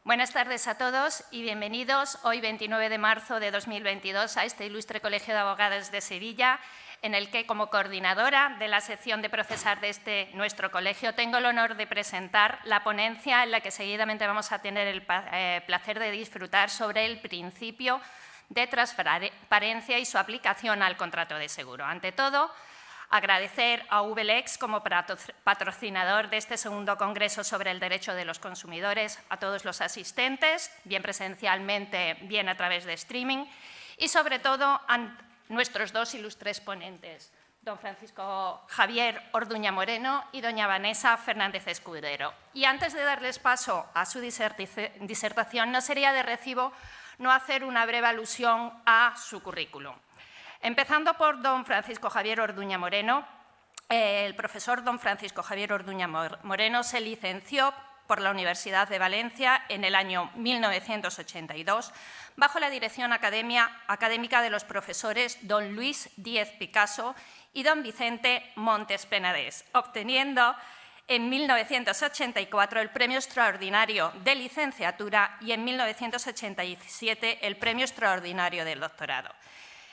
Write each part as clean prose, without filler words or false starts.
Buenas tardes a todos y bienvenidos hoy 29 de marzo de 2022 a este ilustre Colegio de Abogados de Sevilla, en el que como coordinadora de la sección de procesar de nuestro colegio tengo el honor de presentar la ponencia en la que seguidamente vamos a tener el placer de disfrutar sobre el principio de transparencia y su aplicación al contrato de seguro. Ante todo, agradecer a VLEX como patrocinador de este segundo congreso sobre el derecho de los consumidores, a todos los asistentes, bien presencialmente, bien a través de streaming, y sobre todo a nuestros dos ilustres ponentes, don Francisco Javier Orduña Moreno y doña Vanessa Fernández Escudero. Y antes de darles paso a su disertación, no sería de recibo no hacer una breve alusión a su currículum. Empezando por don Francisco Javier Orduña Moreno, el profesor don Francisco Javier Orduña Moreno se licenció por la Universidad de Valencia en el año 1982 bajo la dirección académica de los profesores don Luis Díez Picasso y don Vicente Montes Penedès, obteniendo en 1984 el Premio Extraordinario de Licenciatura y en 1987 el Premio Extraordinario del Doctorado.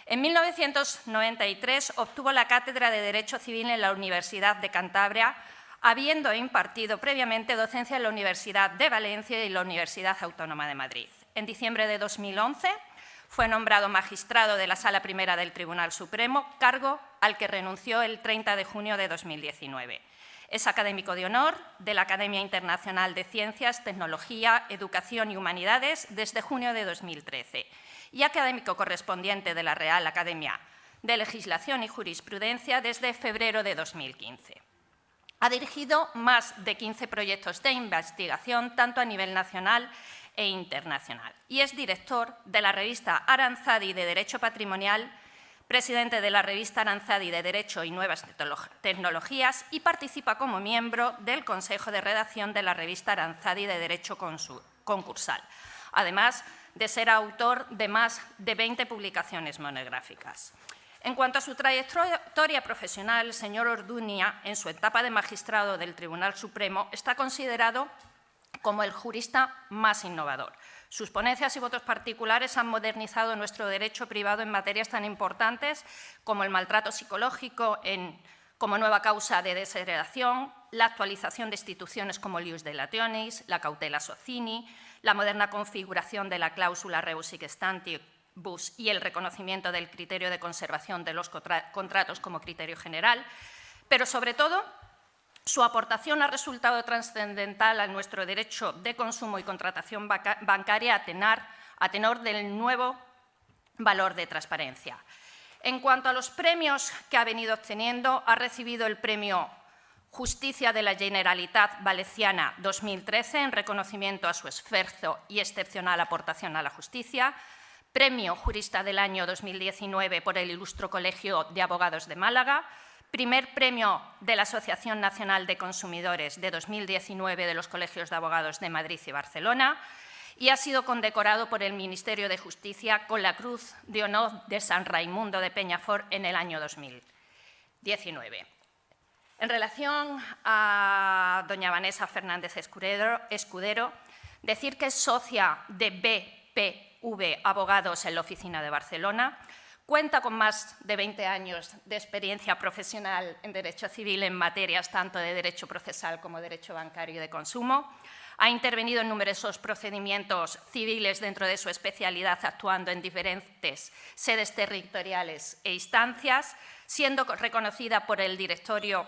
En 1993 obtuvo la cátedra de Derecho Civil en la Universidad de Cantabria, habiendo impartido previamente docencia en la Universidad de Valencia y la Universidad Autónoma de Madrid. En diciembre de 2011 fue nombrado magistrado de la Sala Primera del Tribunal Supremo, cargo al que renunció el 30 de junio de 2019. Es académico de honor de la Academia Internacional de Ciencias, Tecnología, Educación y Humanidades desde junio de 2013 y académico correspondiente de la Real Academia de Legislación y Jurisprudencia desde febrero de 2015. Ha dirigido más de 15 proyectos de investigación, tanto a nivel nacional e internacional, y es director de la revista Aranzadi de Derecho Patrimonial, presidente de la revista Aranzadi de Derecho y Nuevas Tecnologías y participa como miembro del Consejo de Redacción de la revista Aranzadi de Derecho Concursal, además de ser autor de más de 20 publicaciones monográficas. En cuanto a su trayectoria profesional, el señor Orduña, en su etapa de magistrado del Tribunal Supremo, está considerado como el jurista más innovador. Sus ponencias y votos particulares han modernizado nuestro derecho privado en materias tan importantes como el maltrato psicológico como nueva causa de desheredación, la actualización de instituciones como el ius dilationis, la cautela socini, la moderna configuración de la cláusula rebus sic stantibus y el reconocimiento del criterio de conservación de los contratos como criterio general, pero sobre todo su aportación ha resultado trascendental a nuestro derecho de consumo y contratación bancaria a tenor del nuevo valor de transparencia. En cuanto a los premios que ha venido obteniendo, ha recibido el Premio Justicia de la Generalitat Valenciana 2013 en reconocimiento a su esfuerzo y excepcional aportación a la justicia, Premio Jurista del año 2019 por el Ilustre Colegio de Abogados de Málaga, primer premio de la Asociación Nacional de Consumidores de 2019 de los Colegios de Abogados de Madrid y Barcelona y ha sido condecorado por el Ministerio de Justicia con la Cruz de Honor de San Raimundo de Peñafort en el año 2019. En relación a doña Vanessa Fernández Escudero, decir que es socia de BPV Abogados en la oficina de Barcelona. Cuenta con más de 20 años de experiencia profesional en Derecho Civil en materias tanto de Derecho Procesal como Derecho Bancario y de Consumo. Ha intervenido en numerosos procedimientos civiles dentro de su especialidad, actuando en diferentes sedes territoriales e instancias, siendo reconocida por el directorio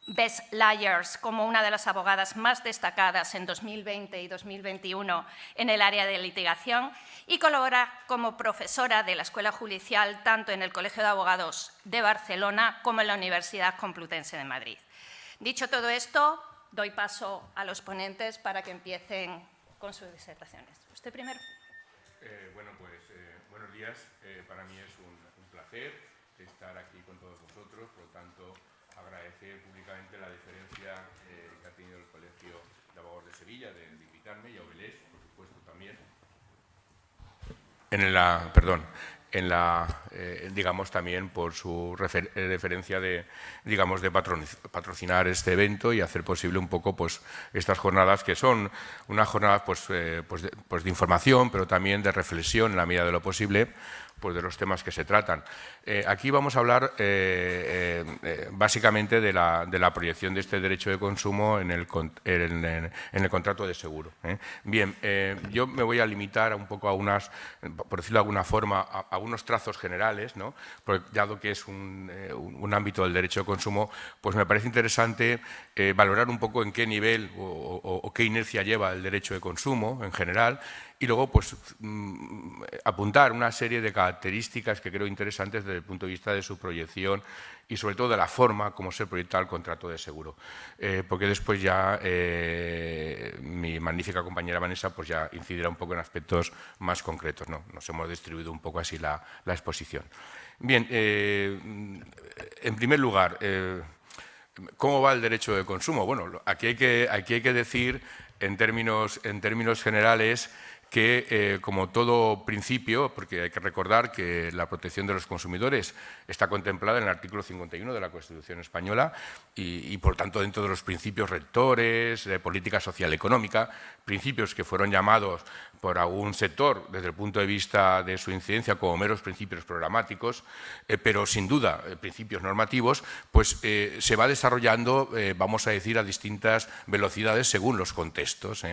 Best Lawyers como una de las abogadas más destacadas en 2020 y 2021 en el área de litigación y colabora como profesora de la Escuela Judicial tanto en el Colegio de Abogados de Barcelona como en la Universidad Complutense de Madrid. Dicho todo esto, doy paso a los ponentes para que empiecen con sus disertaciones. ¿Usted primero? Buenos días. Para mí es un placer estar aquí con todos vosotros, por lo tanto, agradecer públicamente la deferencia que ha tenido el Colegio de Abogados de Sevilla de invitarme y a VLEX, por supuesto, también. digamos, también por su referencia de patrocinar este evento y hacer posible un poco pues, estas jornadas, que son unas jornadas pues, de información, pero también de reflexión en la medida de lo posible, pues de los temas que se tratan. Aquí vamos a hablar básicamente de la proyección de este derecho de consumo en el contrato de seguro. Bien, yo me voy a limitar un poco a unas, por decirlo de alguna forma, a unos trazos generales, ¿no? Porque dado que es un ámbito del derecho de consumo, pues me parece interesante valorar un poco en qué nivel o qué inercia lleva el derecho de consumo en general, y luego pues, apuntar una serie de características que creo interesantes desde el punto de vista de su proyección y sobre todo de la forma como se proyecta el contrato de seguro. Porque después ya mi magnífica compañera Vanessa pues ya incidirá un poco en aspectos más concretos, ¿no? Nos hemos distribuido un poco así la exposición. Bien, en primer lugar, ¿cómo va el derecho de consumo? Bueno, aquí hay que decir en términos generales que, como todo principio, porque hay que recordar que la protección de los consumidores está contemplada en el artículo 51 de la Constitución española y, por tanto, dentro de los principios rectores de política social y económica, principios que fueron llamados por algún sector, desde el punto de vista de su incidencia, como meros principios programáticos, pero sin duda principios normativos, pues se va desarrollando, vamos a decir, a distintas velocidades según los contextos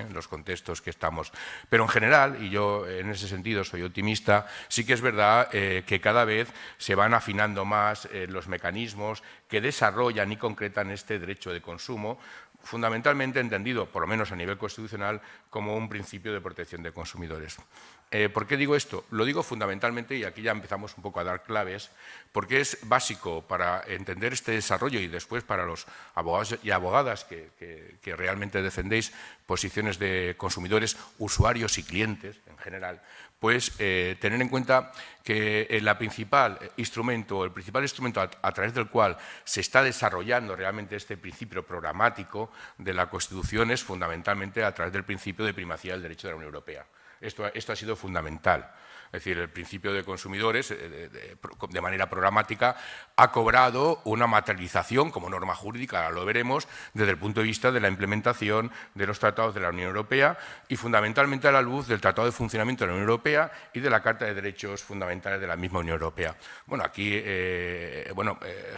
que estamos. Pero en general, y yo en ese sentido soy optimista, sí que es verdad que cada vez se van afinando más los mecanismos que desarrollan y concretan este derecho de consumo, fundamentalmente entendido, por lo menos a nivel constitucional, como un principio de protección de consumidores. ¿Por qué digo esto? Lo digo fundamentalmente, y aquí ya empezamos un poco a dar claves, porque es básico para entender este desarrollo y después para los abogados y abogadas que realmente defendéis posiciones de consumidores, usuarios y clientes en general, pues tener en cuenta que el principal instrumento a través del cual se está desarrollando realmente este principio programático de la Constitución es fundamentalmente a través del principio de primacía del derecho de la Unión Europea. Esto ha sido fundamental. Es decir, el principio de consumidores, de manera programática, ha cobrado una materialización como norma jurídica, ahora lo veremos, desde el punto de vista de la implementación de los tratados de la Unión Europea y fundamentalmente a la luz del Tratado de Funcionamiento de la Unión Europea y de la Carta de Derechos Fundamentales de la misma Unión Europea. Bueno, aquí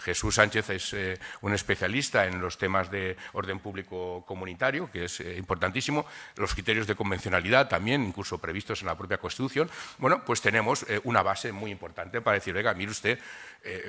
Jesús Sánchez es un especialista en los temas de orden público comunitario, que es importantísimo, los criterios de convencionalidad también, incluso previstos en la propia Constitución. Bueno, pues tenemos una base muy importante para decir, oiga, mire usted,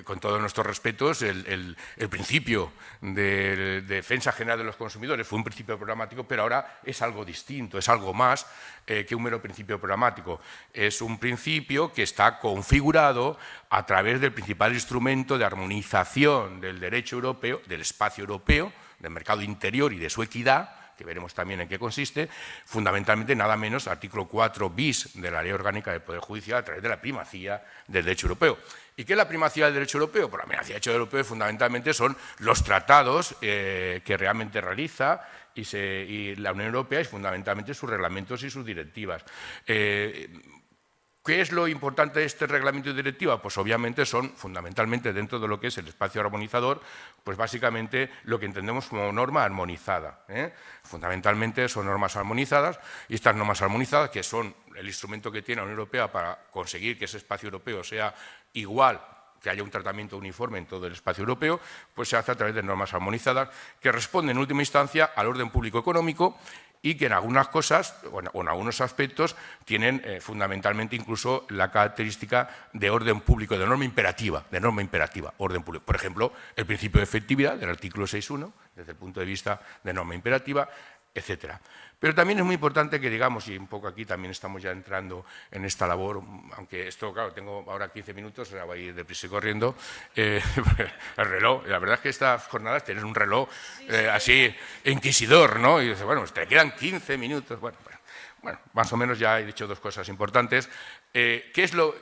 con todos nuestros respetos, el principio de defensa general de los consumidores fue un principio programático, pero ahora es algo distinto, es algo más que un mero principio programático. Es un principio que está configurado a través del principal instrumento de armonización del derecho europeo, del espacio europeo, del mercado interior y de su equidad, que veremos también en qué consiste, fundamentalmente nada menos artículo 4 bis de la Ley Orgánica del Poder Judicial a través de la primacía del derecho europeo. ¿Y qué es la primacía del derecho europeo? Pues la primacía del derecho europeo fundamentalmente son los tratados que realmente realiza y la Unión Europea y fundamentalmente sus reglamentos y sus directivas. ¿Qué es lo importante de este reglamento y directiva? Pues obviamente son fundamentalmente dentro de lo que es el espacio armonizador, pues básicamente lo que entendemos como norma armonizada. Fundamentalmente son normas armonizadas y estas normas armonizadas, que son el instrumento que tiene la Unión Europea para conseguir que ese espacio europeo sea igual, que haya un tratamiento uniforme en todo el espacio europeo, pues se hace a través de normas armonizadas que responden en última instancia al orden público económico y que en algunas cosas o en algunos aspectos tienen fundamentalmente incluso la característica de orden público, de norma imperativa, orden público. Por ejemplo, el principio de efectividad del artículo 6.1, desde el punto de vista de norma imperativa, etcétera. Pero también es muy importante que digamos, y un poco aquí también estamos ya entrando en esta labor, aunque esto, claro, tengo ahora 15 minutos, ahora voy a ir deprisa y corriendo, el reloj, la verdad es que estas jornadas tienen un reloj así inquisidor, ¿no? Y dice, bueno, te quedan 15 minutos, bueno. bueno, más o menos ya he dicho dos cosas importantes. ¿Qué es lo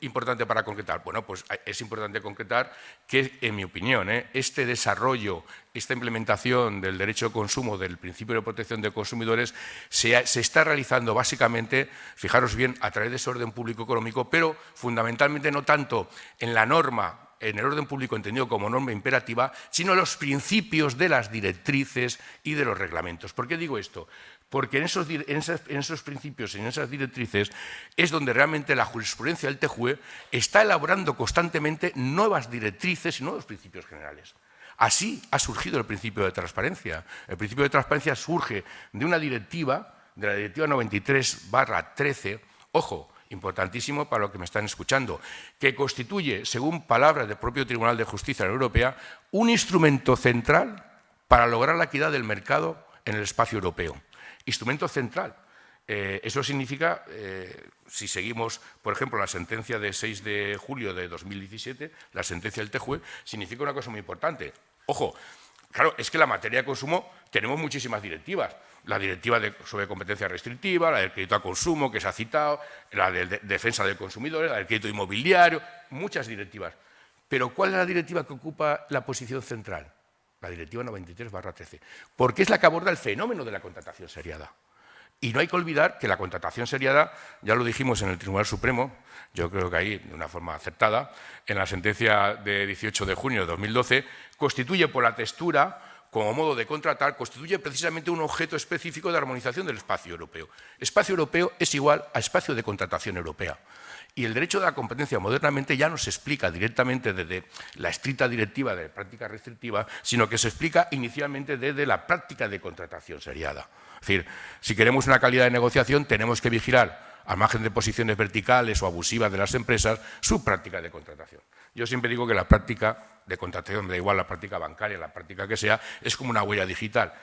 importante para concretar? Bueno, pues es importante concretar que, en mi opinión, este desarrollo, esta implementación del derecho de consumo, del principio de protección de consumidores, se está realizando básicamente, fijaros bien, a través de ese orden público económico, pero fundamentalmente no tanto en la norma, en el orden público entendido como norma imperativa, sino los principios de las directrices y de los reglamentos. ¿Por qué digo esto? Porque en esos principios y en esas directrices es donde realmente la jurisprudencia del TJUE está elaborando constantemente nuevas directrices y nuevos principios generales. Así ha surgido el principio de transparencia. El principio de transparencia surge de una directiva, de la Directiva 93/13, ojo, importantísimo para los que me están escuchando, que constituye, según palabras del propio Tribunal de Justicia de la Unión Europea, un instrumento central para lograr la equidad del mercado en el espacio europeo. Instrumento central. Eso significa, si seguimos, por ejemplo, la sentencia de 6 de julio de 2017, la sentencia del TJUE, significa una cosa muy importante. Ojo, claro, es que en la materia de consumo tenemos muchísimas directivas. La directiva sobre competencia restrictiva, la del crédito a consumo, que se ha citado, la de defensa del consumidor, la del crédito inmobiliario, muchas directivas. Pero ¿cuál es la directiva que ocupa la posición central? La Directiva 93/13, porque es la que aborda el fenómeno de la contratación seriada. Y no hay que olvidar que la contratación seriada, ya lo dijimos en el Tribunal Supremo, yo creo que ahí de una forma acertada, en la sentencia de 18 de junio de 2012, constituye por la textura, como modo de contratar, constituye precisamente un objeto específico de armonización del espacio europeo. Espacio europeo es igual a espacio de contratación europea. Y el derecho de la competencia modernamente ya no se explica directamente desde la estricta directiva de práctica restrictiva, sino que se explica inicialmente desde la práctica de contratación seriada. Es decir, si queremos una calidad de negociación, tenemos que vigilar, al margen de posiciones verticales o abusivas de las empresas, su práctica de contratación. Yo siempre digo que la práctica de contratación, me da igual la práctica bancaria, la práctica que sea, es como una huella digital.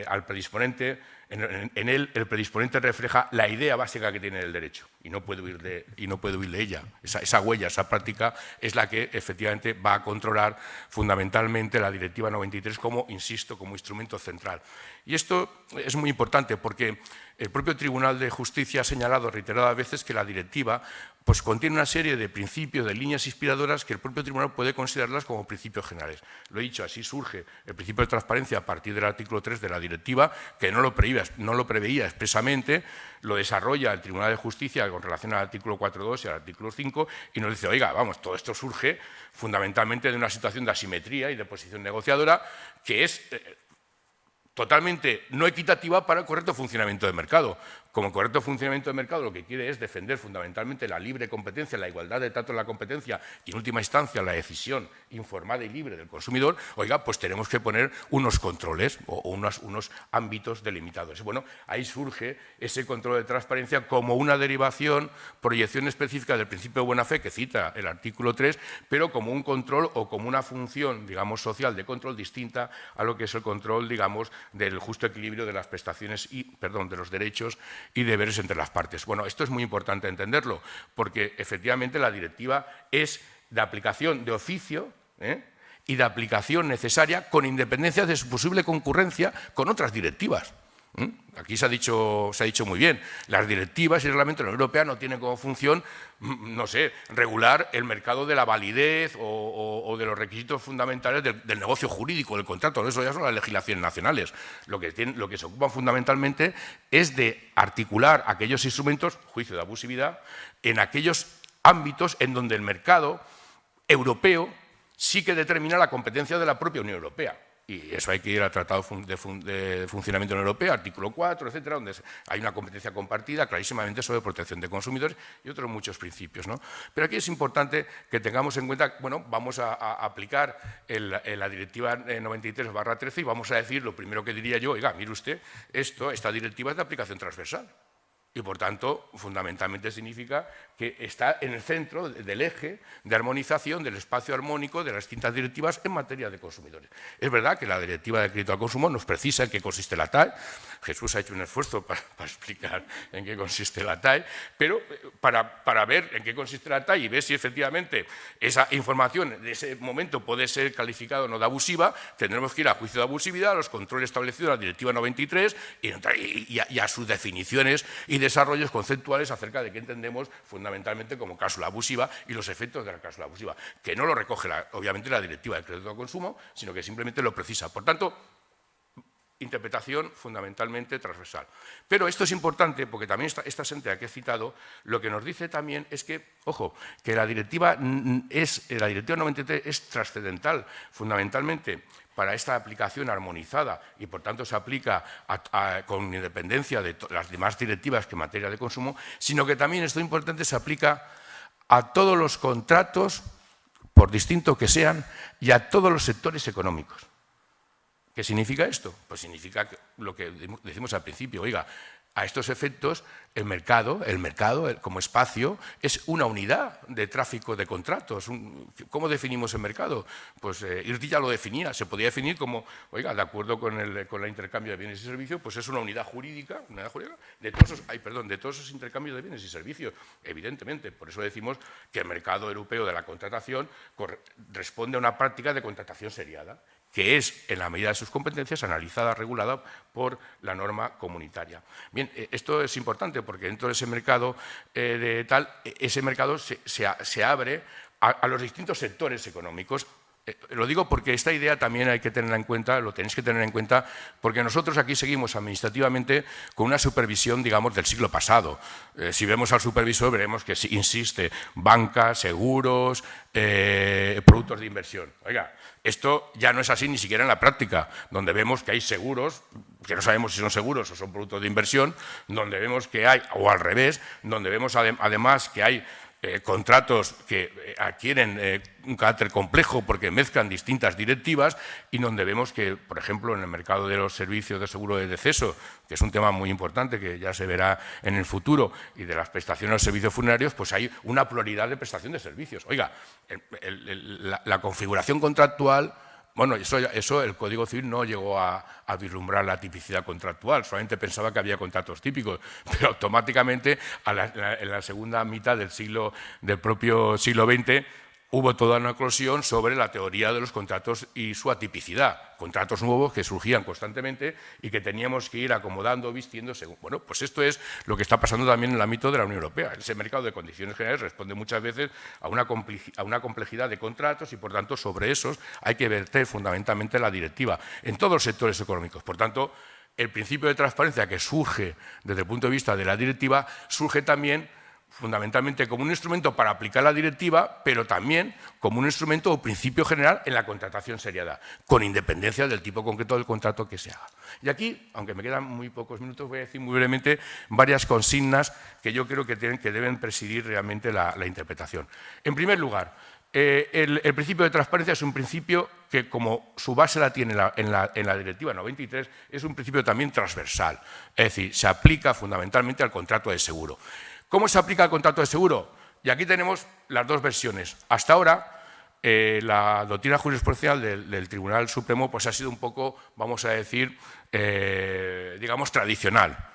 Al predisponente, en él el predisponente refleja la idea básica que tiene del derecho y no puede huir de ella. Esa huella, esa práctica es la que efectivamente va a controlar fundamentalmente la Directiva 93 como, insisto, como instrumento central. Y esto es muy importante porque el propio Tribunal de Justicia ha señalado reiteradas veces que la directiva pues contiene una serie de principios, de líneas inspiradoras que el propio tribunal puede considerarlas como principios generales. Lo he dicho, así surge el principio de transparencia a partir del artículo 3 de la directiva, que no lo preveía expresamente, lo desarrolla el Tribunal de Justicia con relación al artículo 4.2 y al artículo 5 y nos dice, oiga, vamos, todo esto surge fundamentalmente de una situación de asimetría y de posición negociadora que es totalmente no equitativa para el correcto funcionamiento del mercado. Como correcto funcionamiento del mercado lo que quiere es defender fundamentalmente la libre competencia, la igualdad de trato en la competencia y, en última instancia, la decisión informada y libre del consumidor, oiga, pues tenemos que poner unos controles o unos ámbitos delimitados. Bueno, ahí surge ese control de transparencia como una derivación, proyección específica del principio de buena fe que cita el artículo 3, pero como un control o como una función, digamos, social de control distinta a lo que es el control, digamos, del justo equilibrio de las prestaciones de los derechos y deberes entre las partes. Bueno, esto es muy importante entenderlo, porque efectivamente la directiva es de aplicación de oficio y de aplicación necesaria con independencia de su posible concurrencia con otras directivas. Aquí se ha dicho muy bien, las directivas y el reglamento de la Unión Europea no tienen como función, no sé, regular el mercado de la validez o de los requisitos fundamentales del negocio jurídico, del contrato. Eso ya son las legislaciones nacionales. Lo que se ocupan fundamentalmente es de articular aquellos instrumentos, juicio de abusividad, en aquellos ámbitos en donde el mercado europeo sí que determina la competencia de la propia Unión Europea. Y eso hay que ir al Tratado de Funcionamiento de la Unión Europea, artículo 4, etcétera, donde hay una competencia compartida clarísimamente sobre protección de consumidores y otros muchos principios, ¿no? Pero aquí es importante que tengamos en cuenta, bueno, vamos a aplicar la Directiva 93/13 y vamos a decir, lo primero que diría yo, oiga, mire usted, esta directiva es de aplicación transversal. Y, por tanto, fundamentalmente significa que está en el centro del eje de armonización del espacio armónico de las distintas directivas en materia de consumidores. Es verdad que la Directiva de Crédito al Consumo nos precisa en qué consiste la TAE. Jesús ha hecho un esfuerzo para explicar en qué consiste la TAE, pero para ver en qué consiste la TAE y ver si efectivamente esa información en ese momento puede ser calificada o no de abusiva, tendremos que ir a juicio de abusividad, a los controles establecidos en la Directiva 93 y a sus definiciones y desarrollos conceptuales acerca de qué entendemos fundamentalmente como cláusula abusiva y los efectos de la cláusula abusiva, que no lo recoge obviamente la Directiva de Crédito al Consumo, sino que simplemente lo precisa. Por tanto, interpretación fundamentalmente transversal. Pero esto es importante porque también esta sentencia que he citado lo que nos dice también es que, ojo, que la Directiva 93 es trascendental fundamentalmente para esta aplicación armonizada y, por tanto, se aplica con independencia de las demás directivas que en materia de consumo, sino que también, esto es importante, se aplica a todos los contratos, por distinto que sean, y a todos los sectores económicos. ¿Qué significa esto? Pues significa lo que decimos al principio, oiga, a estos efectos el mercado como espacio es una unidad de tráfico de contratos. ¿Cómo definimos el mercado? Pues Irti ya lo definía, se podía definir como, oiga, de acuerdo con el intercambio de bienes y servicios, pues es una unidad jurídica de todos esos intercambios de bienes y servicios, evidentemente. Por eso decimos que el mercado europeo de la contratación responde a una práctica de contratación seriada, que es, en la medida de sus competencias, analizada, regulada por la norma comunitaria. Bien, esto es importante porque dentro de ese mercado, ese mercado se abre a los distintos sectores económicos. Lo digo porque esta idea también hay que tenerla en cuenta, lo tenéis que tener en cuenta, porque nosotros aquí seguimos administrativamente con una supervisión, digamos, del siglo pasado. Si vemos al supervisor, veremos que insiste banca, seguros, productos de inversión. Oiga, esto ya no es así ni siquiera en la práctica, donde vemos que hay seguros, que no sabemos si son seguros o son productos de inversión, donde vemos que hay, o al revés, donde vemos además que hay contratos que adquieren un carácter complejo porque mezclan distintas directivas y donde vemos que, por ejemplo, en el mercado de los servicios de seguro de deceso, que es un tema muy importante que ya se verá en el futuro, y de las prestaciones de los servicios funerarios, pues hay una pluralidad de prestación de servicios. Oiga, la configuración contractual. Bueno, eso el Código Civil no llegó a vislumbrar la tipicidad contractual, solamente pensaba que había contratos típicos, pero automáticamente en la segunda mitad del propio siglo XX hubo toda una eclosión sobre la teoría de los contratos y su atipicidad, contratos nuevos que surgían constantemente y que teníamos que ir acomodando, vistiendo según. Bueno, pues esto es lo que está pasando también en el ámbito de la Unión Europea. Ese mercado de condiciones generales responde muchas veces a una complejidad de contratos y, por tanto, sobre esos hay que verter fundamentalmente la directiva en todos los sectores económicos. Por tanto, el principio de transparencia que surge desde el punto de vista de la directiva surge también fundamentalmente como un instrumento para aplicar la directiva, pero también como un instrumento o principio general en la contratación seriada, con independencia del tipo concreto del contrato que se haga. Y aquí, aunque me quedan muy pocos minutos, voy a decir muy brevemente varias consignas que yo creo que deben presidir realmente la interpretación. En primer lugar, el principio de transparencia es un principio que, como su base la tiene en la Directiva 93, es un principio también transversal, es decir, se aplica fundamentalmente al contrato de seguro. ¿Cómo se aplica el contrato de seguro? Y aquí tenemos las dos versiones. Hasta ahora, la doctrina jurisprudencial del Tribunal Supremo pues, ha sido un poco, vamos a decir, digamos, tradicional.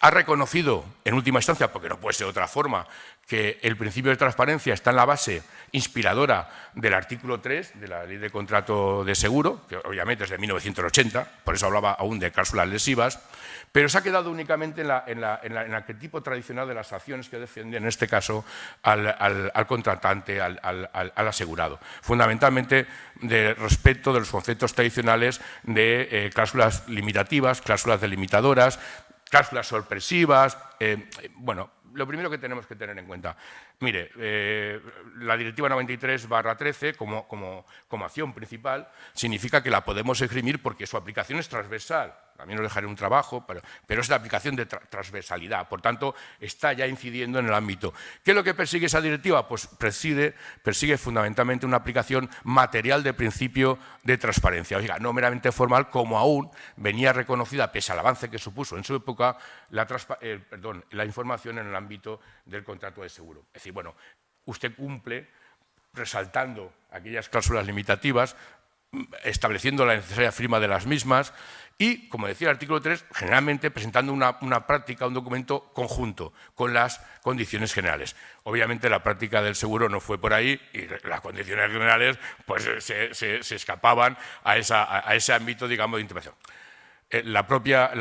Ha reconocido, en última instancia, porque no puede ser de otra forma, que el principio de transparencia está en la base inspiradora del artículo 3 de la Ley de Contrato de Seguro, que obviamente es de 1980, por eso hablaba aún de cláusulas lesivas, pero se ha quedado únicamente en el arquetipo tradicional de las acciones que defienden, en este caso, al contratante, al asegurado. Fundamentalmente, de respeto de los conceptos tradicionales de cláusulas limitativas, cláusulas delimitadoras, cláusulas sorpresivas. Bueno, lo primero que tenemos que tener en cuenta, mire, la Directiva 93/13 como acción principal significa que la podemos esgrimir porque su aplicación es transversal. también os dejaré un trabajo, pero es la aplicación de transversalidad. Por tanto, está ya incidiendo en el ámbito. ¿Qué es lo que persigue esa directiva? Pues persigue fundamentalmente una aplicación material de principio de transparencia. Oiga, no meramente formal, como aún venía reconocida, pese al avance que supuso en su época, la información en el ámbito del contrato de seguro. Es decir, bueno, usted cumple resaltando aquellas cláusulas limitativas, estableciendo la necesaria firma de las mismas y, como decía el artículo 3, generalmente presentando una práctica, un documento conjunto con las condiciones generales. Obviamente la práctica del seguro no fue por ahí y las condiciones generales pues, se escapaban a ese ámbito, digamos, de intervención. La propia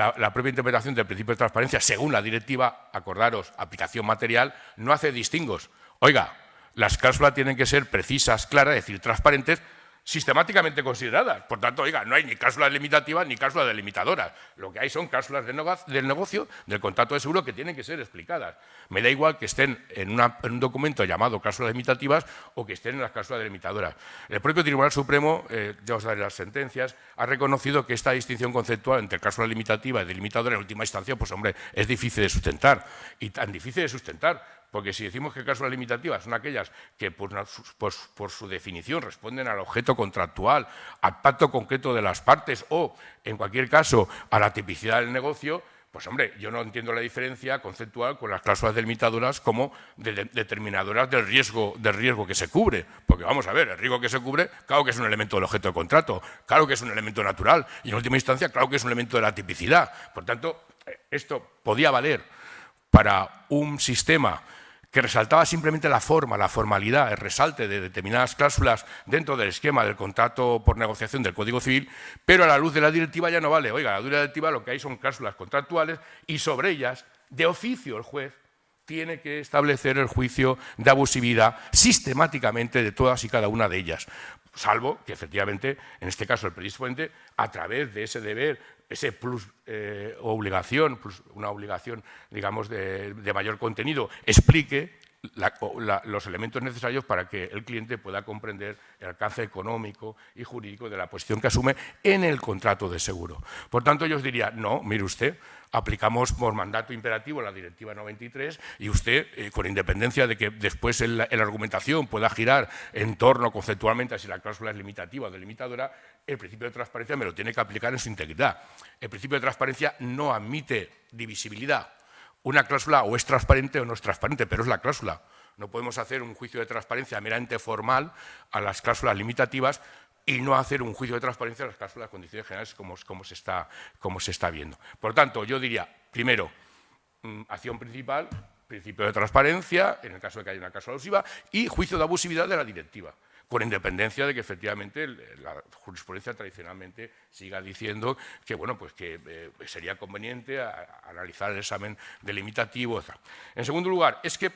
interpretación del principio de transparencia, según la directiva, acordaros, aplicación material, no hace distingos. Oiga, las cláusulas tienen que ser precisas, claras, es decir, transparentes, sistemáticamente consideradas. Por tanto, oiga, no hay ni cláusulas limitativas ni cláusulas delimitadoras. Lo que hay son cláusulas del negocio, del contrato de seguro, que tienen que ser explicadas. Me da igual que estén en un documento llamado cláusulas limitativas o que estén en las cláusulas delimitadoras. El propio Tribunal Supremo, ya os daré las sentencias, ha reconocido que esta distinción conceptual entre cláusulas limitativas y delimitadoras, en última instancia, pues hombre, es difícil de sustentar. Y tan difícil de sustentar, porque si decimos que cláusulas limitativas son aquellas que por su definición responden al objeto contractual, al pacto concreto de las partes o, en cualquier caso, a la tipicidad del negocio, pues hombre, yo no entiendo la diferencia conceptual con las cláusulas delimitadoras como determinadoras del riesgo que se cubre. Porque vamos a ver, el riesgo que se cubre, claro que es un elemento del objeto del contrato, claro que es un elemento natural y en última instancia, claro que es un elemento de la tipicidad. Por tanto, esto podía valer para un sistema que resaltaba simplemente la forma, la formalidad, el resalte de determinadas cláusulas dentro del esquema del contrato por negociación del Código Civil, pero a la luz de la directiva ya no vale. Oiga, a la luz de la directiva lo que hay son cláusulas contractuales y sobre ellas, de oficio, el juez tiene que establecer el juicio de abusividad sistemáticamente de todas y cada una de ellas, salvo que efectivamente, en este caso el predisponente, a través de ese deber, ese plus obligación, plus una obligación, digamos, de mayor contenido, explique los elementos necesarios para que el cliente pueda comprender el alcance económico y jurídico de la posición que asume en el contrato de seguro. Por tanto, yo os diría, no, mire usted, aplicamos por mandato imperativo la Directiva 93 y usted, con independencia de que después en la argumentación pueda girar en torno conceptualmente a si la cláusula es limitativa o delimitadora, el principio de transparencia me lo tiene que aplicar en su integridad. El principio de transparencia no admite divisibilidad. Una cláusula o es transparente o no es transparente, pero es la cláusula. No podemos hacer un juicio de transparencia meramente formal a las cláusulas limitativas y no hacer un juicio de transparencia a las cláusulas de condiciones generales como se está viendo. Por tanto, yo diría, primero, acción principal, principio de transparencia, en el caso de que haya una cláusula abusiva, y juicio de abusividad de la directiva, con independencia de que efectivamente la jurisprudencia tradicionalmente siga diciendo que, bueno, pues que sería conveniente analizar el examen delimitativo. En segundo lugar, es que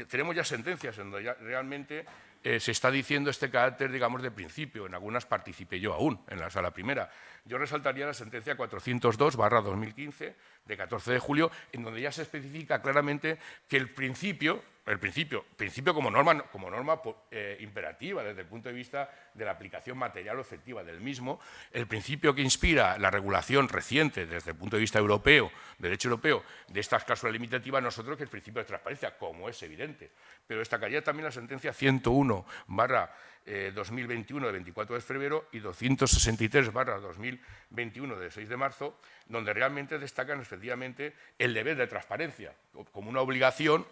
tenemos ya sentencias en donde ya realmente se está diciendo este carácter, digamos, de principio. En algunas participé yo aún, en la sala primera. Yo resaltaría la sentencia 402/2015, de 14 de julio, en donde ya se especifica claramente que el principio como norma imperativa desde el punto de vista de la aplicación material o efectiva del mismo, el principio que inspira la regulación reciente desde el punto de vista europeo, derecho europeo, de estas cláusulas limitativas, nosotros que el principio de transparencia, como es evidente. Pero destacaría también la sentencia 101/2021 de 24 de febrero y 263/2021 de 6 de marzo, donde realmente destacan efectivamente el deber de transparencia como una obligación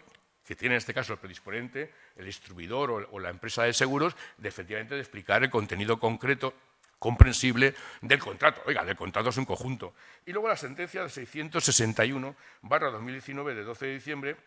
que tiene en este caso el predisponente, el distribuidor o la empresa de seguros, de efectivamente de explicar el contenido concreto, comprensible del contrato. Oiga, del contrato es un conjunto. Y luego la sentencia de 661/2019 de 12 de diciembre,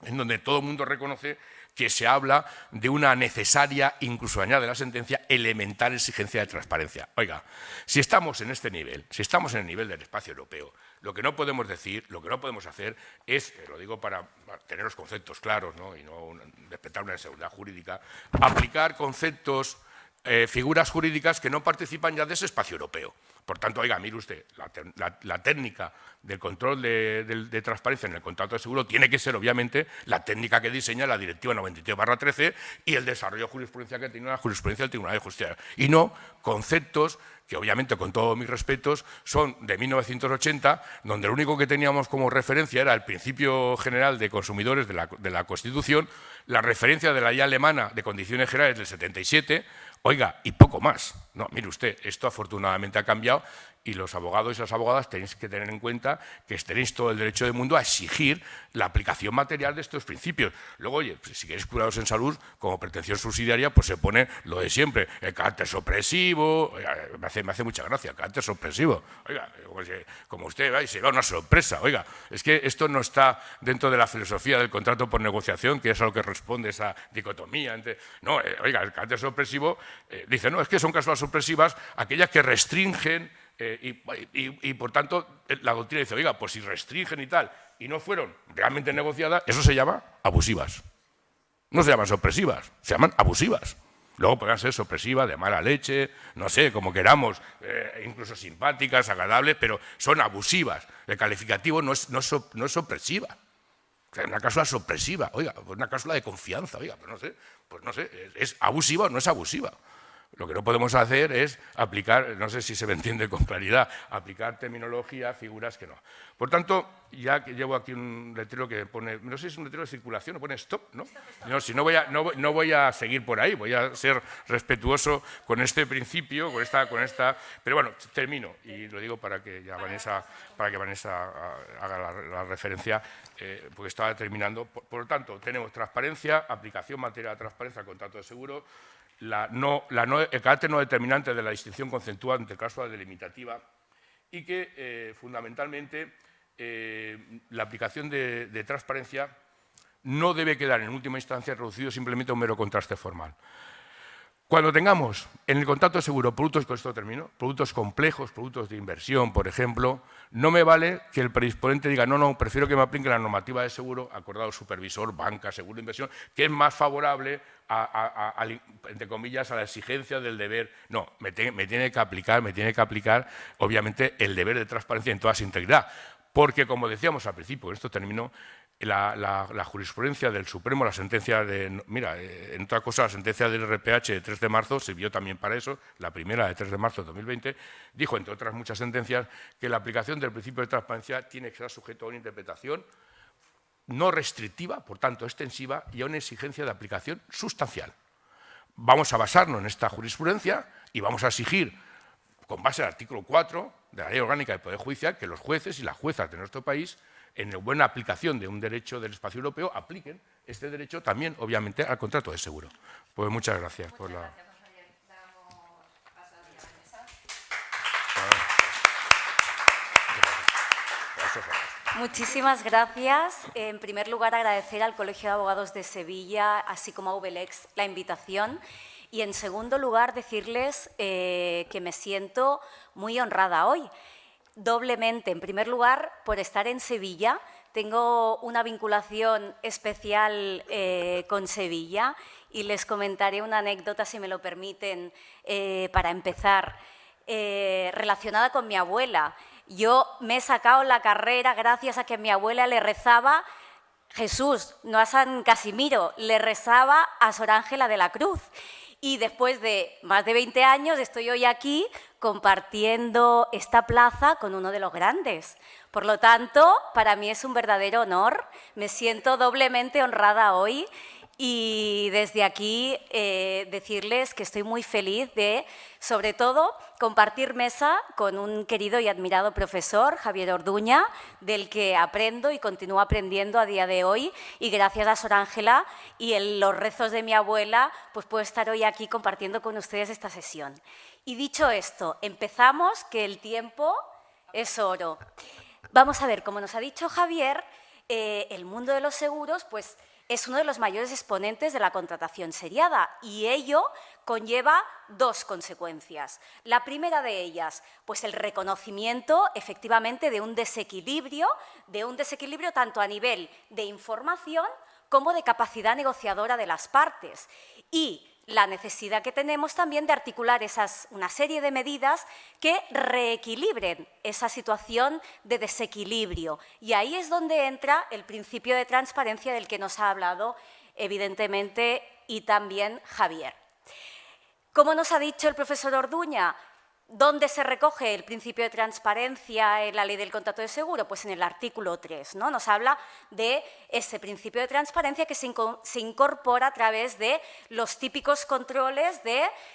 en donde todo el mundo reconoce que se habla de una necesaria, incluso añade la sentencia, elemental exigencia de transparencia. Oiga, si estamos en este nivel, si estamos en el nivel del espacio europeo, lo que no podemos decir, lo que no podemos hacer es, lo digo para tener los conceptos claros, ¿no? Y no respetar una seguridad jurídica, aplicar conceptos, figuras jurídicas que no participan ya de ese espacio europeo. Por tanto, oiga, mire usted, la técnica del control de transparencia en el contrato de seguro tiene que ser, obviamente, la técnica que diseña la Directiva 93/13 y el desarrollo de jurisprudencia que tiene la jurisprudencia del Tribunal de Justicia, y no conceptos que obviamente con todos mis respetos son de 1980, donde lo único que teníamos como referencia era el principio general de consumidores de la Constitución, la referencia de la ley alemana de condiciones generales del 77, oiga, y poco más. No, mire usted, esto afortunadamente ha cambiado y los abogados y las abogadas tenéis que tener en cuenta que tenéis todo el derecho del mundo a exigir la aplicación material de estos principios. Luego, oye, pues, si queréis curados en salud, como pretensión subsidiaria, pues se pone lo de siempre, el carácter sorpresivo, oiga, me hace mucha gracia, el carácter sorpresivo. Oiga, como usted va y se va una sorpresa, oiga, es que esto no está dentro de la filosofía del contrato por negociación, que es a lo que responde esa dicotomía. No, oiga, el carácter sorpresivo dice, no, es que son cláusulas sorpresivas aquellas que restringen y por tanto la doctrina dice, oiga, pues si restringen y tal y no fueron realmente negociadas, eso se llama abusivas. No se llaman sorpresivas, se llaman abusivas. Luego podrán ser sorpresivas, de mala leche, no sé, como queramos, incluso simpáticas, agradables, pero son abusivas. El calificativo no es sorpresiva. O sea, una cláusula sorpresiva, oiga, pues una cláusula de confianza, oiga, pues no sé, ¿es abusiva o no es abusiva? Lo que no podemos hacer es aplicar, no sé si se me entiende con claridad, aplicar terminología, figuras que no. Por tanto, ya que llevo aquí un letrero que pone, no sé si es un letrero de circulación o pone stop, ¿no? No, si no voy a seguir por ahí, voy a ser respetuoso con este principio, con esta, pero bueno, termino y lo digo para que Vanessa haga la referencia, porque estaba terminando. Por lo tanto, tenemos transparencia, aplicación material de transparencia al contrato de seguro, el carácter no determinante de la distinción conceptual entre cláusula delimitativa y que, fundamentalmente, la aplicación de transparencia no debe quedar en última instancia reducido simplemente a un mero contraste formal. Cuando tengamos en el contrato de seguro productos, con esto termino, productos complejos, productos de inversión, por ejemplo, no me vale que el predisponente diga no, prefiero que me apliquen la normativa de seguro, acordado supervisor, banca, seguro de inversión, que es más favorable entre comillas, a la exigencia del deber. No, me tiene que aplicar, obviamente, el deber de transparencia en toda su integridad. Porque, como decíamos al principio, en esto terminó, la jurisprudencia del Supremo, la sentencia en otra cosa, la sentencia del RPH de 3 de marzo sirvió también para eso, la primera de 3 de marzo de 2020, dijo, entre otras muchas sentencias, que la aplicación del principio de transparencia tiene que ser sujeto a una interpretación no restrictiva, por tanto extensiva, y a una exigencia de aplicación sustancial. Vamos a basarnos en esta jurisprudencia y vamos a exigir, con base al artículo 4 de la Ley Orgánica del Poder Judicial, que los jueces y las juezas de nuestro país, en la buena aplicación de un derecho del espacio europeo, apliquen este derecho también, obviamente, al contrato de seguro. Pues muchas gracias por la... Muchísimas gracias. En primer lugar, agradecer al Colegio de Abogados de Sevilla, así como a VLEX, la invitación. Y en segundo lugar, decirles que me siento muy honrada hoy. Doblemente, en primer lugar, por estar en Sevilla. Tengo una vinculación especial con Sevilla y les comentaré una anécdota, si me lo permiten, para empezar, relacionada con mi abuela. Yo me he sacado la carrera gracias a que mi abuela le rezaba, Jesús, no a San Casimiro, le rezaba a Sor Ángela de la Cruz. Y después de más de 20 años estoy hoy aquí compartiendo esta plaza con uno de los grandes. Por lo tanto, para mí es un verdadero honor, me siento doblemente honrada hoy. Y desde aquí decirles que estoy muy feliz de, sobre todo, compartir mesa con un querido y admirado profesor, Javier Orduña, del que aprendo y continúo aprendiendo a día de hoy. Y gracias a Sor Ángela y los rezos de mi abuela, pues puedo estar hoy aquí compartiendo con ustedes esta sesión. Y dicho esto, empezamos, que el tiempo es oro. Vamos a ver, como nos ha dicho Javier, el mundo de los seguros, pues, es uno de los mayores exponentes de la contratación seriada y ello conlleva dos consecuencias. La primera de ellas, pues el reconocimiento efectivamente de un desequilibrio tanto a nivel de información como de capacidad negociadora de las partes y la necesidad que tenemos también de articular una serie de medidas que reequilibren esa situación de desequilibrio. Y ahí es donde entra el principio de transparencia del que nos ha hablado, evidentemente, y también Javier. Como nos ha dicho el profesor Orduña, ¿Dónde se recoge el principio de transparencia en la ley del contrato de seguro? Pues en el artículo 3, ¿no? Nos habla de ese principio de transparencia que se incorpora a través de los típicos controles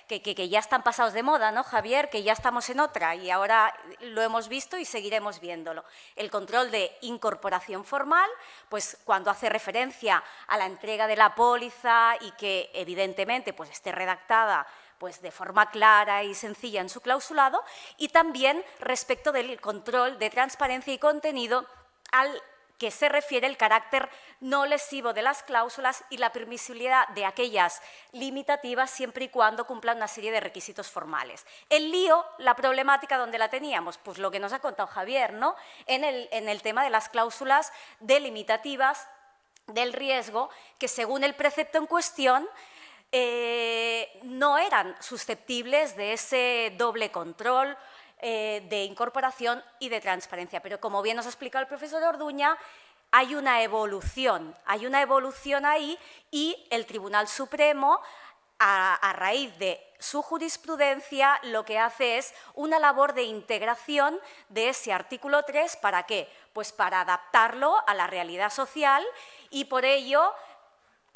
que ya están pasados de moda, ¿no, Javier? Que ya estamos en otra y ahora lo hemos visto y seguiremos viéndolo. El control de incorporación formal, pues cuando hace referencia a la entrega de la póliza y que evidentemente pues esté redactada pues de forma clara y sencilla en su clausulado, y también respecto del control de transparencia y contenido al que se refiere el carácter no lesivo de las cláusulas y la permisibilidad de aquellas limitativas siempre y cuando cumplan una serie de requisitos formales. El lío, la problemática, ¿dónde la teníamos? Pues lo que nos ha contado Javier, ¿no? En el tema de las cláusulas delimitativas del riesgo, que según el precepto en cuestión, no eran susceptibles de ese doble control de incorporación y de transparencia. Pero como bien nos ha explicado el profesor Orduña, hay una evolución ahí y el Tribunal Supremo, a raíz de su jurisprudencia, lo que hace es una labor de integración de ese artículo 3. ¿Para qué? Pues para adaptarlo a la realidad social y por ello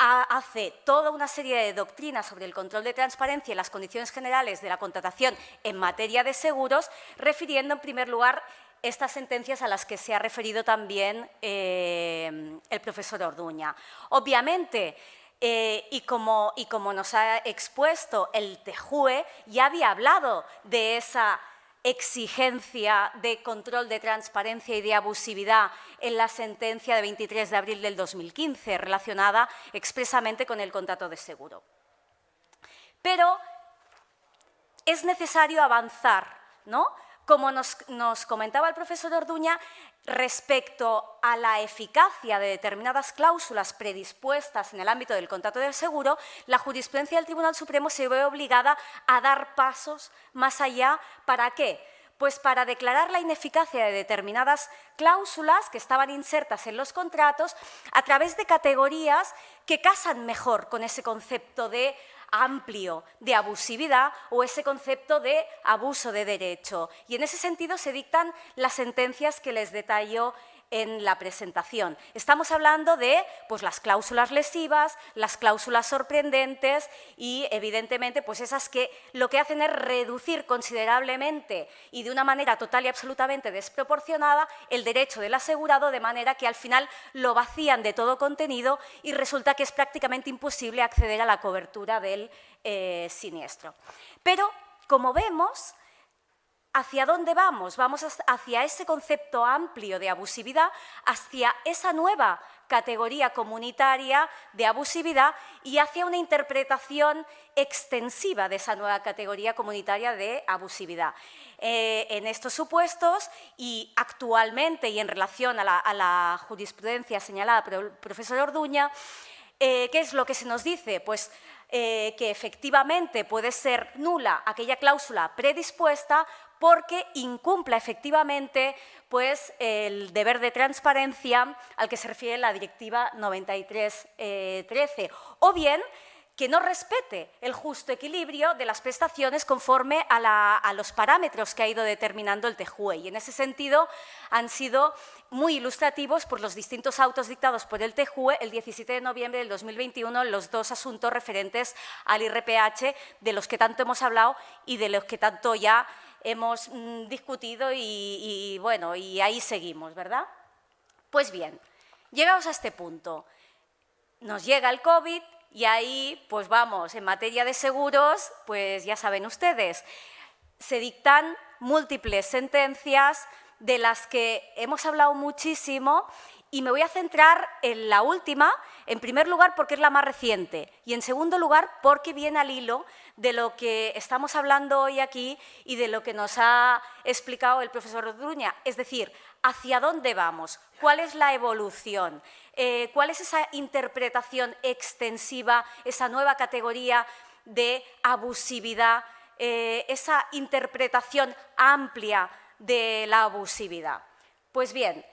hace toda una serie de doctrinas sobre el control de transparencia y las condiciones generales de la contratación en materia de seguros, refiriendo en primer lugar estas sentencias a las que se ha referido también el profesor Orduña. Obviamente, y como nos ha expuesto el TJUE, ya había hablado de esa exigencia de control de transparencia y de abusividad en la sentencia de 23 de abril del 2015, relacionada expresamente con el contrato de seguro. Pero es necesario avanzar, ¿no? Como nos comentaba el profesor Orduña, respecto a la eficacia de determinadas cláusulas predispuestas en el ámbito del contrato de seguro, la jurisprudencia del Tribunal Supremo se ve obligada a dar pasos más allá. ¿Para qué? Pues para declarar la ineficacia de determinadas cláusulas que estaban insertas en los contratos a través de categorías que casan mejor con ese concepto de amplio de abusividad o ese concepto de abuso de derecho. Y en ese sentido se dictan las sentencias que les detallo en la presentación. Estamos hablando de pues, las cláusulas lesivas, las cláusulas sorprendentes y, evidentemente, pues esas que lo que hacen es reducir considerablemente y de una manera total y absolutamente desproporcionada el derecho del asegurado, de manera que al final lo vacían de todo contenido y resulta que es prácticamente imposible acceder a la cobertura del siniestro. Pero, como vemos, ¿hacia dónde vamos? Vamos hacia ese concepto amplio de abusividad, hacia esa nueva categoría comunitaria de abusividad y hacia una interpretación extensiva de esa nueva categoría comunitaria de abusividad. En estos supuestos y actualmente y en relación a la jurisprudencia señalada por el profesor Orduña, ¿qué es lo que se nos dice? Pues que efectivamente puede ser nula aquella cláusula predispuesta porque incumpla efectivamente pues, el deber de transparencia al que se refiere la Directiva 93/13, o bien que no respete el justo equilibrio de las prestaciones conforme a los parámetros que ha ido determinando el TJUE. Y en ese sentido han sido muy ilustrativos por los distintos autos dictados por el TJUE el 17 de noviembre del 2021 en los dos asuntos referentes al IRPH, de los que tanto hemos hablado y de los que tanto ya hemos discutido y bueno, y ahí seguimos, ¿verdad? Pues bien, llegados a este punto, nos llega el COVID y ahí, pues vamos, en materia de seguros, pues ya saben ustedes, se dictan múltiples sentencias de las que hemos hablado muchísimo y me voy a centrar en la última, en primer lugar porque es la más reciente y en segundo lugar porque viene al hilo de lo que estamos hablando hoy aquí y de lo que nos ha explicado el profesor Orduña, es decir, ¿hacia dónde vamos? ¿Cuál es la evolución? ¿Cuál es esa interpretación extensiva, esa nueva categoría de abusividad, esa interpretación amplia de la abusividad? Pues bien,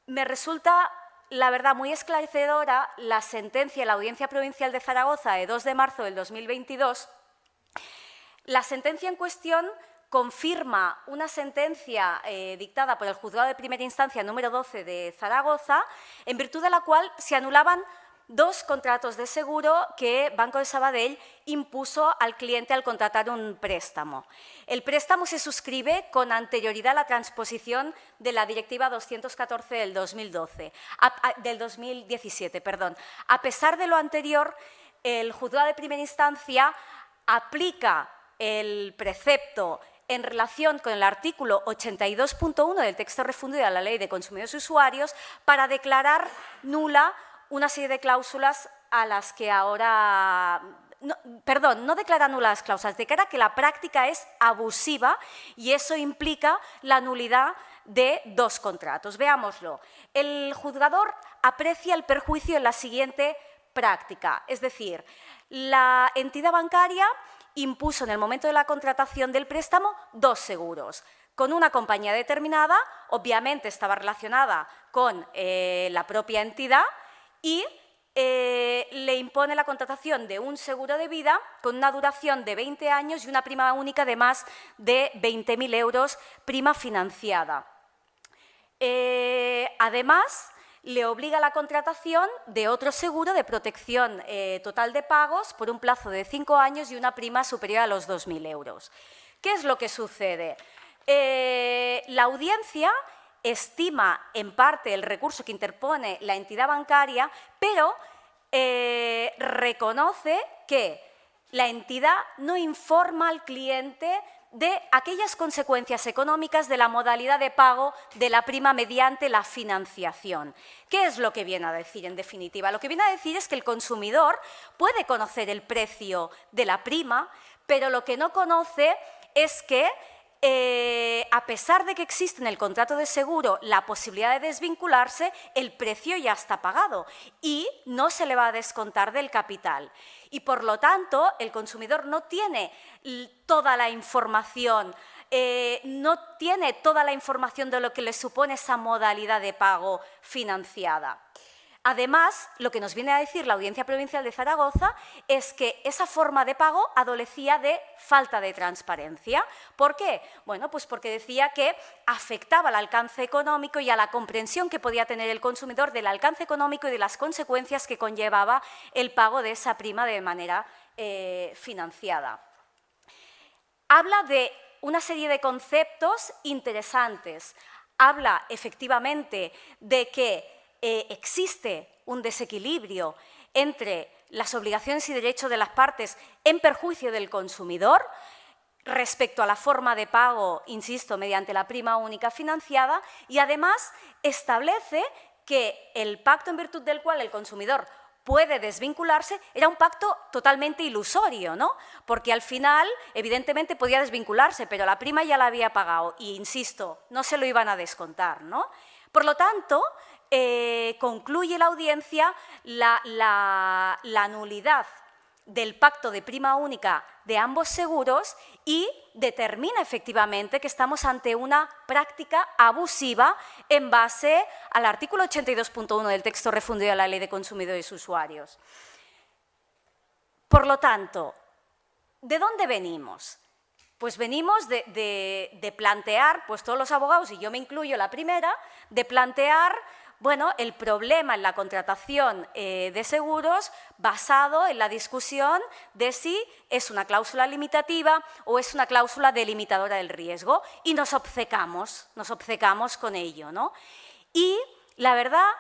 me resulta, la verdad, muy esclarecedora la sentencia de la Audiencia Provincial de Zaragoza de 2 de marzo del 2022. La sentencia en cuestión confirma una sentencia dictada por el Juzgado de Primera Instancia número 12 de Zaragoza, en virtud de la cual se anulaban 2 contratos de seguro que Banco de Sabadell impuso al cliente al contratar un préstamo. El préstamo se suscribe con anterioridad a la transposición de la Directiva 214 del 2017. A pesar de lo anterior, el Juzgado de Primera Instancia aplica el precepto en relación con el artículo 82.1 del texto refundido de la Ley de Consumidores y Usuarios para declarar nula una serie de cláusulas a las que ahora… no declara nulas las cláusulas, declara que la práctica es abusiva y eso implica la nulidad de 2 contratos. Veámoslo. El juzgador aprecia el perjuicio en la siguiente práctica, es decir, la entidad bancaria impuso en el momento de la contratación del préstamo 2 seguros. Con una compañía determinada, obviamente estaba relacionada con la propia entidad y le impone la contratación de un seguro de vida con una duración de 20 años y una prima única de más de 20.000 euros, prima financiada. Además, le obliga a la contratación de otro seguro de protección total de pagos por un plazo de 5 años y una prima superior a los 2.000 euros. ¿Qué es lo que sucede? La audiencia estima en parte el recurso que interpone la entidad bancaria, pero reconoce que la entidad no informa al cliente de aquellas consecuencias económicas de la modalidad de pago de la prima mediante la financiación. ¿Qué es lo que viene a decir, en definitiva? Lo que viene a decir es que el consumidor puede conocer el precio de la prima, pero lo que no conoce es que a pesar de que existe en el contrato de seguro la posibilidad de desvincularse, el precio ya está pagado y no se le va a descontar del capital. Y por lo tanto, el consumidor no tiene toda la información, de lo que le supone esa modalidad de pago financiada. Además, lo que nos viene a decir la Audiencia Provincial de Zaragoza es que esa forma de pago adolecía de falta de transparencia. ¿Por qué? Bueno, pues porque decía que afectaba al alcance económico y a la comprensión que podía tener el consumidor del alcance económico y de las consecuencias que conllevaba el pago de esa prima de manera financiada. Habla de una serie de conceptos interesantes. Habla efectivamente de que existe un desequilibrio entre las obligaciones y derechos de las partes en perjuicio del consumidor respecto a la forma de pago, insisto, mediante la prima única financiada, y además establece que el pacto en virtud del cual el consumidor puede desvincularse era un pacto totalmente ilusorio, ¿no? Porque al final, evidentemente, podía desvincularse, pero la prima ya la había pagado y, insisto, no se lo iban a descontar, ¿no? Por lo tanto, concluye la audiencia la nulidad del pacto de prima única de ambos seguros y determina efectivamente que estamos ante una práctica abusiva en base al artículo 82.1 del texto refundido de la Ley de Consumidores y Usuarios. Por lo tanto, ¿de dónde venimos? Pues venimos de plantear, pues todos los abogados, y yo me incluyo la primera, de plantear el problema en la contratación de seguros basado en la discusión de si es una cláusula limitativa o es una cláusula delimitadora del riesgo y nos obcecamos con ello, ¿no? Y la verdad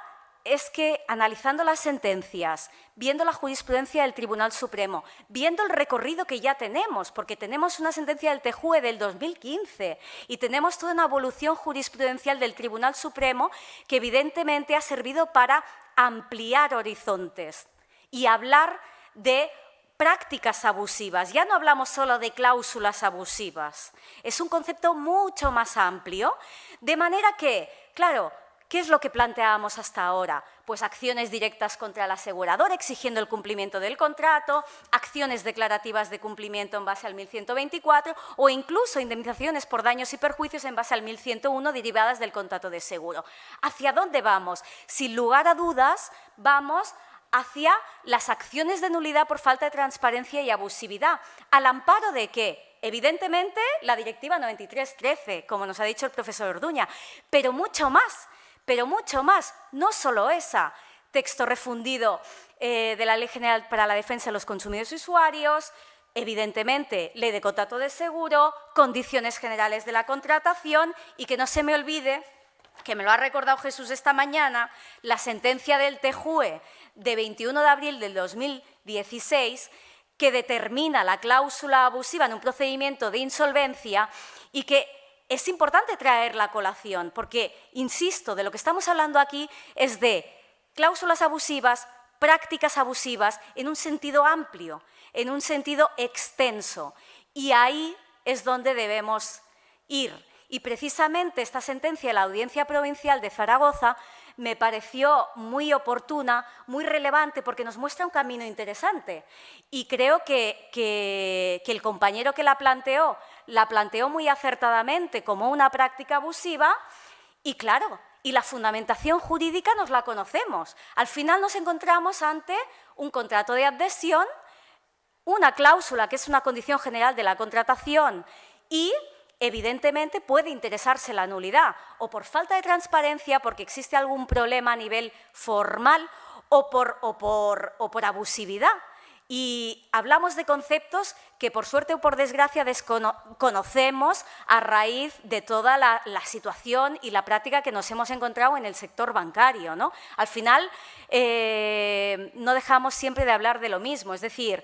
es que analizando las sentencias, viendo la jurisprudencia del Tribunal Supremo, viendo el recorrido que ya tenemos, porque tenemos una sentencia del TJUE del 2015 y tenemos toda una evolución jurisprudencial del Tribunal Supremo que evidentemente ha servido para ampliar horizontes y hablar de prácticas abusivas. Ya no hablamos solo de cláusulas abusivas, es un concepto mucho más amplio, de manera que, claro, ¿qué es lo que planteábamos hasta ahora? Pues acciones directas contra el asegurador exigiendo el cumplimiento del contrato, acciones declarativas de cumplimiento en base al 1124 o incluso indemnizaciones por daños y perjuicios en base al 1101 derivadas del contrato de seguro. ¿Hacia dónde vamos? Sin lugar a dudas, vamos hacia las acciones de nulidad por falta de transparencia y abusividad. ¿Al amparo de qué? evidentemente, la Directiva 93/13, como nos ha dicho el profesor Orduña, pero mucho más, no solo esa. Texto refundido de la Ley General para la Defensa de los Consumidores y Usuarios, evidentemente, Ley de Contrato de Seguro, condiciones generales de la contratación y que no se me olvide, que me lo ha recordado Jesús esta mañana, la sentencia del TJUE de 21 de abril del 2016 que determina la cláusula abusiva en un procedimiento de insolvencia y que es importante traerla a colación porque, insisto, de lo que estamos hablando aquí es de cláusulas abusivas, prácticas abusivas en un sentido amplio, en un sentido extenso. Y ahí es donde debemos ir. Y precisamente esta sentencia de la Audiencia Provincial de Zaragoza me pareció muy oportuna, muy relevante, porque nos muestra un camino interesante. Y creo que el compañero que la planteó muy acertadamente como una práctica abusiva y, claro, y la fundamentación jurídica nos la conocemos. Al final nos encontramos ante un contrato de adhesión, una cláusula que es una condición general de la contratación y, evidentemente, puede interesarse la nulidad o por falta de transparencia, porque existe algún problema a nivel formal o por abusividad. Y hablamos de conceptos que, por suerte o por desgracia, desconocemos a raíz de toda la situación y la práctica que nos hemos encontrado en el sector bancario, ¿no? Al final, no dejamos siempre de hablar de lo mismo, es decir,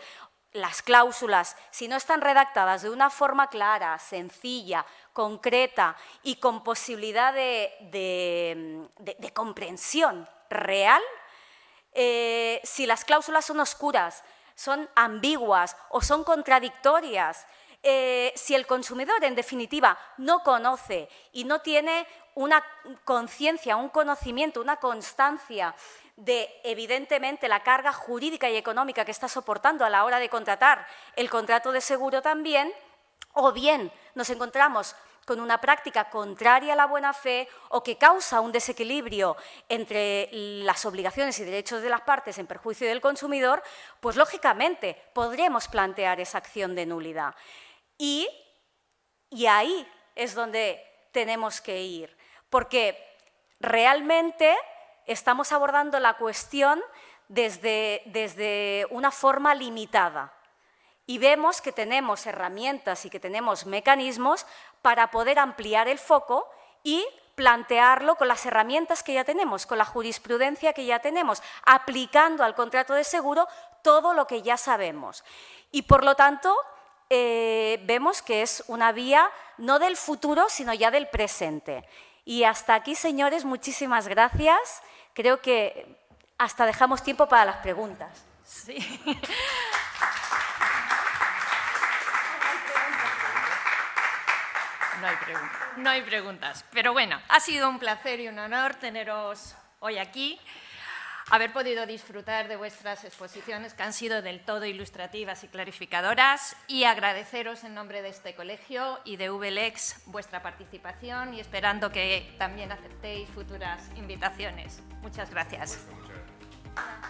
las cláusulas, si no están redactadas de una forma clara, sencilla, concreta y con posibilidad de comprensión real, si las cláusulas son oscuras, son ambiguas o son contradictorias, si el consumidor, en definitiva, no conoce y no tiene una conciencia, un conocimiento, una constancia de, evidentemente, la carga jurídica y económica que está soportando a la hora de contratar el contrato de seguro también, o bien nos encontramos con una práctica contraria a la buena fe o que causa un desequilibrio entre las obligaciones y derechos de las partes en perjuicio del consumidor, pues, lógicamente, podremos plantear esa acción de nulidad. Y ahí es donde tenemos que ir, porque realmente estamos abordando la cuestión desde una forma limitada. Y vemos que tenemos herramientas y que tenemos mecanismos para poder ampliar el foco y plantearlo con las herramientas que ya tenemos, con la jurisprudencia que ya tenemos, aplicando al contrato de seguro todo lo que ya sabemos. Y, por lo tanto, vemos que es una vía no del futuro, sino ya del presente. Y hasta aquí, señores, muchísimas gracias. Creo que hasta dejamos tiempo para las preguntas. Sí. No hay preguntas. Pero bueno, ha sido un placer y un honor teneros hoy aquí, haber podido disfrutar de vuestras exposiciones, que han sido del todo ilustrativas y clarificadoras, y agradeceros en nombre de este colegio y de VLEX vuestra participación y esperando que también aceptéis futuras invitaciones. Muchas gracias. Muchas gracias.